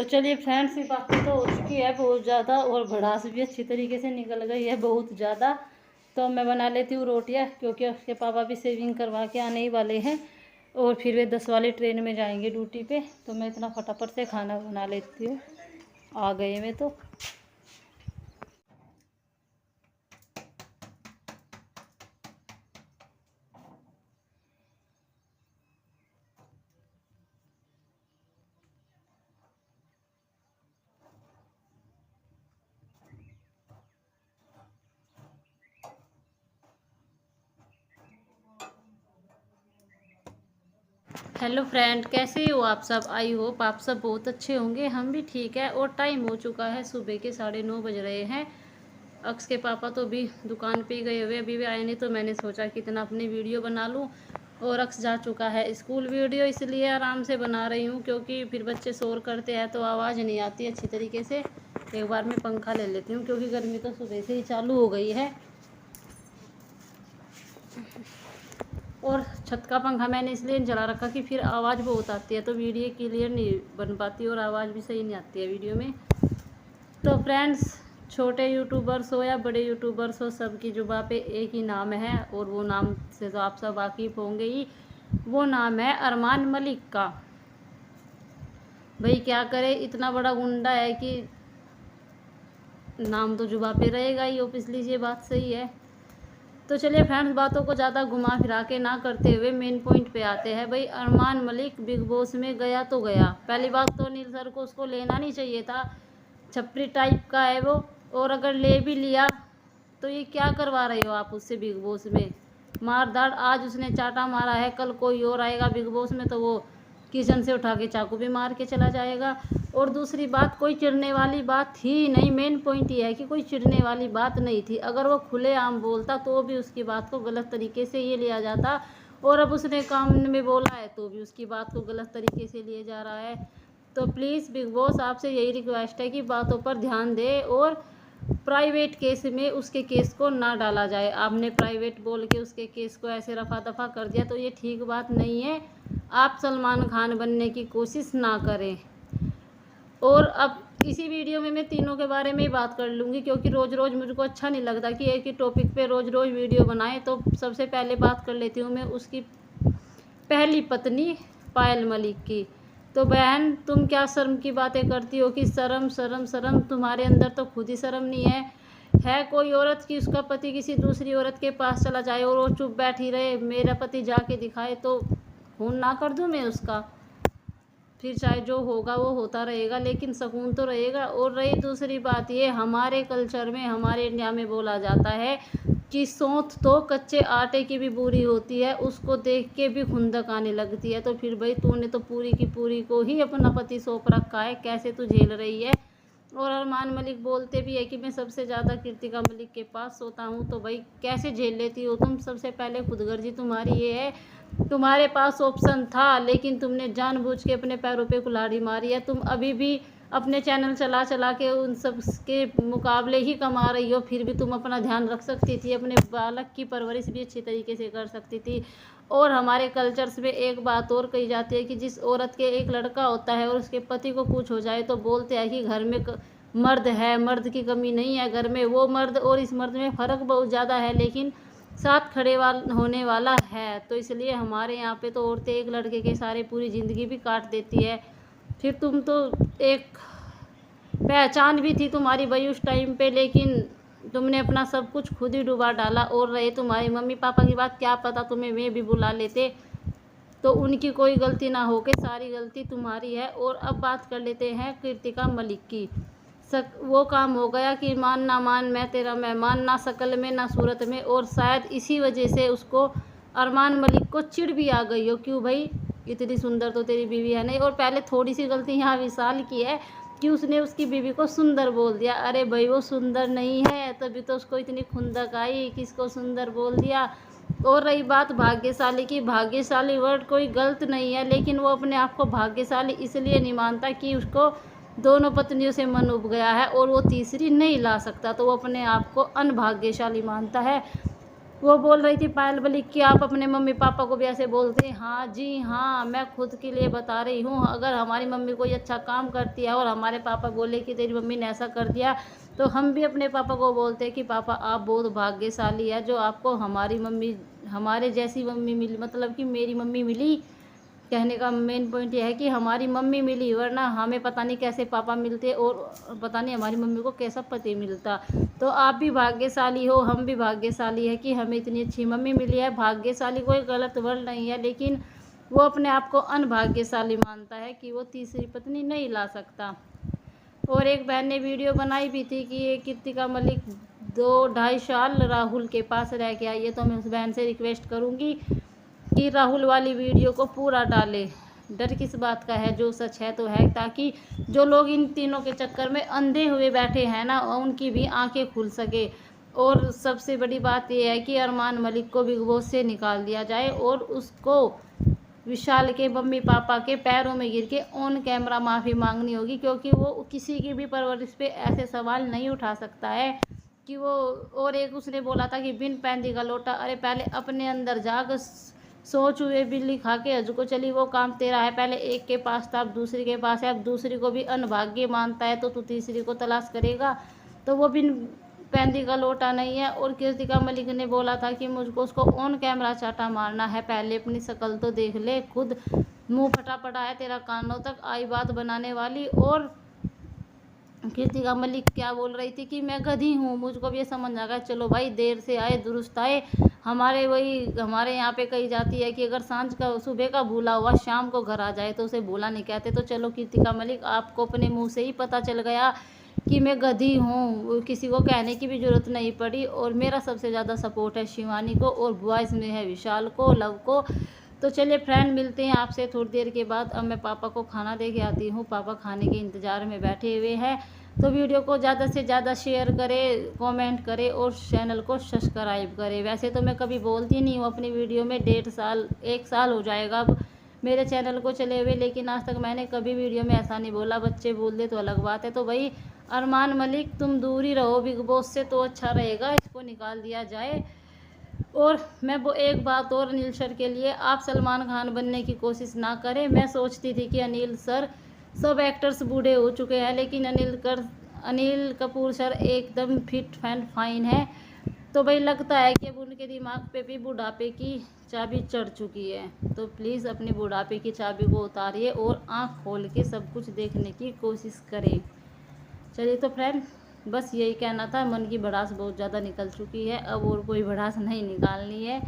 तो चलिए फ्रेंड्स, ये बातें तो हो चुकी है बहुत ज़्यादा, और भड़ास भी अच्छी तरीके से निकल गई है बहुत ज़्यादा। तो मैं बना लेती हूँ रोटियाँ, क्योंकि उसके पापा भी सेविंग करवा के आने ही वाले हैं और फिर वे 10 वाली ट्रेन में जाएंगे ड्यूटी पे। तो मैं इतना फटाफट से खाना बना लेती हूँ, आ गए मैं तो। हेलो फ्रेंड, कैसे हो आप सब? आई होप आप सब बहुत अच्छे होंगे। हम भी ठीक है। और टाइम हो चुका है, सुबह के 9:30 बज रहे हैं। अक्स के पापा तो भी दुकान पे गए हुए, अभी भी आए नहीं। तो मैंने सोचा कितना अपनी वीडियो बना लूँ। और अक्स जा चुका है स्कूल, वीडियो इसलिए आराम से बना रही हूँ क्योंकि फिर बच्चे शोर करते हैं तो आवाज़ नहीं आती अच्छी तरीके से। एक बार मैं पंखा ले लेती हूँ क्योंकि गर्मी तो सुबह से ही चालू हो गई है। और छत का पंखा मैंने इसलिए चला रखा कि फिर आवाज़ बहुत आती है तो वीडियो क्लियर नहीं बन पाती और आवाज़ भी सही नहीं आती है वीडियो में। तो फ्रेंड्स, छोटे यूट्यूबर्स हो या बड़े यूट्यूबर्स हो, सबकी जुबान पे एक ही नाम है और वो नाम से तो आप सब वाकिफ़ होंगे ही। वो नाम है अरमान मलिक का। भाई क्या करे, इतना बड़ा गुंडा है कि नाम तो जुबान पे रहेगा ही, ऑब्वियसली ये बात सही है। तो चलिए फ्रेंड्स, बातों को ज़्यादा घुमा फिरा के ना करते हुए मेन पॉइंट पे आते हैं। भाई अरमान मलिक बिग बॉस में गया तो गया। पहली बात तो अनिल सर को उसको लेना नहीं चाहिए था, छपरी टाइप का है वो। और अगर ले भी लिया तो ये क्या करवा रहे हो आप उससे बिग बॉस में? मार दाड़, आज उसने चाटा मारा है, कल कोई और आएगा बिग बॉस में तो वो किचन से उठा के चाकू भी मार के चला जाएगा। और दूसरी बात, कोई चिढ़ने वाली बात थी नहीं। मेन पॉइंट ये है कि कोई चिढ़ने वाली बात नहीं थी। अगर वो खुलेआम बोलता तो भी उसकी बात को गलत तरीके से ये लिया जाता, और अब उसने काम में बोला है तो भी उसकी बात को गलत तरीके से लिया जा रहा है। तो प्लीज़ बिग बॉस, आपसे यही रिक्वेस्ट है कि बातों पर ध्यान दे और प्राइवेट केस में उसके केस को ना डाला जाए। आपने प्राइवेट बोल के उसके केस को ऐसे रफा दफा कर दिया तो ये ठीक बात नहीं है। आप सलमान खान बनने की कोशिश ना करें। और अब इसी वीडियो में मैं तीनों के बारे में ही बात कर लूँगी क्योंकि रोज़ रोज़ मुझको अच्छा नहीं लगता कि एक ही टॉपिक पे रोज़ रोज़ वीडियो बनाएं। तो सबसे पहले बात कर लेती हूँ मैं उसकी पहली पत्नी पायल मलिक की। तो बहन, तुम क्या शर्म की बातें करती हो कि शर्म शर्म शर्म? तुम्हारे अंदर तो खुद ही शर्म नहीं है कोई औरत की उसका पति किसी दूसरी औरत के पास चला जाए और वो चुप बैठी रहे, मेरा पति जाके दिखाए तो खून ना कर दूँ मैं उसका? फिर चाहे जो होगा वो होता रहेगा, लेकिन सुकून तो रहेगा। और रही दूसरी बात, ये हमारे कल्चर में, हमारे इंडिया में बोला जाता है कि सौंठ तो कच्चे आटे की भी बुरी होती है, उसको देख के भी खुंदक आने लगती है। तो फिर भाई तूने तो पूरी की पूरी को ही अपना पति सौंप रखा है, कैसे तू झेल रही है? और अरमान मलिक बोलते भी है कि मैं सबसे ज़्यादा कृतिका मलिक के पास सोता हूँ। तो भाई कैसे झेल लेती हो तुम? सबसे पहले खुदगर्जी तुम्हारी ये है। तुम्हारे पास ऑप्शन था लेकिन तुमने जानबूझ के अपने पैरों पे कुल्हाड़ी मारी है। तुम अभी भी अपने चैनल चला चला के उन सब के मुकाबले ही कमा रही हो, फिर भी तुम अपना ध्यान रख सकती थी, अपने बालक की परवरिश भी अच्छी तरीके से कर सकती थी। और हमारे कल्चर्स में एक बात और कही जाती है कि जिस औरत के एक लड़का होता है और उसके पति को कुछ हो जाए तो बोलते हैं कि घर में मर्द है, मर्द की कमी नहीं है घर में। वो मर्द और इस मर्द में फ़र्क बहुत ज़्यादा है, लेकिन साथ खड़े होने वाला है। तो इसलिए हमारे यहाँ पे तो औरतें एक लड़के के सारे पूरी ज़िंदगी भी काट देती है। फिर तुम तो एक पहचान भी थी तुम्हारी भाई उस टाइम पे, लेकिन तुमने अपना सब कुछ खुद ही डुबा डाला। और रहे तुम्हारे मम्मी पापा की बात, क्या पता तुम्हें वे भी बुला लेते, तो उनकी कोई गलती ना हो के सारी गलती तुम्हारी है। और अब बात कर लेते हैं कृतिका मलिक की। वो काम हो गया कि मान ना मान मैं तेरा मेहमान, ना शकल में ना सूरत में। और शायद इसी वजह से उसको, अरमान मलिक को, चिढ़ भी आ गई हो। क्यों भाई, इतनी सुंदर तो तेरी बीवी है नहीं। और पहले थोड़ी सी गलती यहाँ विशाल की है कि उसने उसकी बीवी को सुंदर बोल दिया। अरे भाई वो सुंदर नहीं है, तभी तो उसको इतनी खुंदक आई, किसको सुंदर बोल दिया। और रही बात भाग्यशाली की, भाग्यशाली वर्ड कोई गलत नहीं है, लेकिन वो अपने आप को भाग्यशाली इसलिए नहीं मानता कि उसको दोनों पत्नियों से मन उब गया है और वो तीसरी नहीं ला सकता, तो वो अपने आप को अनभाग्यशाली मानता है। वो बोल रही थी पायल मलिक कि आप अपने मम्मी पापा को भी ऐसे बोलते हैं। हाँ जी हाँ, मैं खुद के लिए बता रही हूँ। अगर हमारी मम्मी कोई अच्छा काम करती है और हमारे पापा बोले कि तेरी मम्मी ने ऐसा कर दिया, तो हम भी अपने पापा को बोलते हैं कि पापा आप बहुत भाग्यशाली है जो आपको हमारी मम्मी, हमारे जैसी मम्मी मिली, मतलब कि मेरी मम्मी मिली। कहने का मेन पॉइंट ये है कि हमारी मम्मी मिली, वरना हमें पता नहीं कैसे पापा मिलते और पता नहीं हमारी मम्मी को कैसा पति मिलता। तो आप भी भाग्यशाली हो, हम भी भाग्यशाली है कि हमें इतनी अच्छी मम्मी मिली है। भाग्यशाली कोई गलत वर्ड नहीं है, लेकिन वो अपने आप को अनभाग्यशाली मानता है कि वो तीसरी पत्नी नहीं ला सकता। और एक बहन ने वीडियो बनाई भी थी कि ये कृतिका मलिक 2-2.5 साल राहुल के पास रह के आई है। तो मैं उस बहन से रिक्वेस्ट करूँगी कि राहुल वाली वीडियो को पूरा डाले। डर किस बात का है, जो सच है तो है, ताकि जो लोग इन तीनों के चक्कर में अंधे हुए बैठे हैं ना, उनकी भी आंखें खुल सके। और सबसे बड़ी बात यह है कि अरमान मलिक को बिग बॉस से निकाल दिया जाए और उसको विशाल के मम्मी पापा के पैरों में गिर के ऑन कैमरा माफ़ी मांगनी होगी, क्योंकि वो किसी की भी परवरिश पे ऐसे सवाल नहीं उठा सकता है कि वो। और एक उसने बोला था कि बिन पैंदी का लोटा, अरे पहले अपने अंदर जाग, सोच हुए बिल्ली खा के हज को चली, वो काम तेरा है। पहले एक के पास था, अब दूसरी के पास है, अब दूसरी को भी अनभाग्य मानता है, तो तू तीसरी को तलाश करेगा। तो वो बिन पैंदी का लोटा नहीं है। और कृतिका मलिक ने बोला था कि मुझको उसको ऑन कैमरा चाटा मारना है, पहले अपनी शक्ल तो देख ले, खुद मुंह फटा पड़ा है तेरा कानों तक, आई बात बनाने वाली। और कृतिका मलिक क्या बोल रही थी कि मैं गधी हूँ, मुझको भी ये समझ आ गया। चलो भाई, देर से आए दुरुस्त आए। हमारे यहाँ पे कही जाती है कि अगर सांझ का सुबह का भूला हुआ शाम को घर आ जाए तो उसे भूला नहीं कहते। तो चलो कृतिका मलिक, आपको अपने मुंह से ही पता चल गया कि मैं गधी हूँ, किसी को कहने की भी ज़रूरत नहीं पड़ी। और मेरा सबसे ज़्यादा सपोर्ट है शिवानी को, और बॉयज़ में है विशाल को, लव को। तो चलिए फ्रेंड, मिलते हैं आपसे थोड़ी देर के बाद। अब मैं पापा को खाना दे के आती हूँ, पापा खाने के इंतज़ार में बैठे हुए हैं। तो वीडियो को ज़्यादा से ज़्यादा शेयर करें, कमेंट करें और चैनल को सब्सक्राइब करें। वैसे तो मैं कभी बोलती नहीं हूँ अपनी वीडियो में, 1.5 साल हो जाएगा अब मेरे चैनल को चले हुए, लेकिन आज तक मैंने कभी वीडियो में ऐसा नहीं बोला। बच्चे बोल दे तो अलग बात है। तो भाई अरमान मलिक, तुम दूर ही रहो बिग बॉस से तो अच्छा रहेगा, इसको निकाल दिया जाए। और मैं वो एक बात और अनिल सर के लिए, आप सलमान खान बनने की कोशिश ना करें। मैं सोचती थी कि अनिल सर, सब एक्टर्स बूढ़े हो चुके हैं, लेकिन अनिल कपूर सर एकदम फिट एंड फाइन है। तो भाई लगता है कि अब उनके दिमाग पे भी बुढ़ापे की चाबी चढ़ चुकी है। तो प्लीज़ अपनी बुढ़ापे की चाबी को उतारिए और आँख खोल के सब कुछ देखने की कोशिश करें। चलिए तो फ्रेंड, बस यही कहना था। मन की भड़ास बहुत ज़्यादा निकल चुकी है, अब और कोई भड़ास नहीं निकालनी है।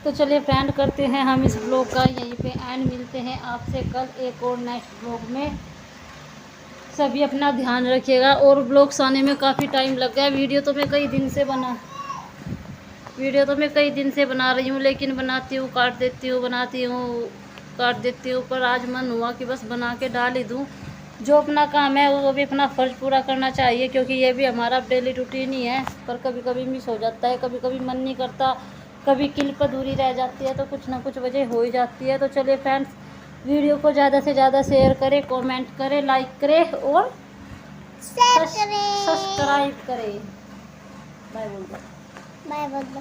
तो चलिए फ्रेंड, करते हैं हम इस ब्लॉग का यहीं पे एंड। मिलते हैं आपसे कल एक और नेक्स्ट ब्लॉग में। सभी अपना ध्यान रखिएगा। और ब्लॉग्स आने में काफ़ी टाइम लग गया। वीडियो तो मैं कई दिन से बना रही हूँ, लेकिन बनाती हूँ काट देती हूँ, बनाती हूँ काट देती हूँ। पर आज मन हुआ कि बस बना के डाल ही दूँ। जो अपना काम है वो भी अपना फ़र्ज़ पूरा करना चाहिए, क्योंकि ये भी हमारा डेली रूटीन ही है। पर कभी कभी मिस हो जाता है, कभी कभी मन नहीं करता, कभी क्लिप अधूरी रह जाती है, तो कुछ ना कुछ वजह हो ही जाती है। तो चलिए फ्रेंड्स, वीडियो को ज़्यादा से ज़्यादा शेयर करें, कमेंट करें, लाइक करें और सब्सक्राइब करें। बाय बोल दो।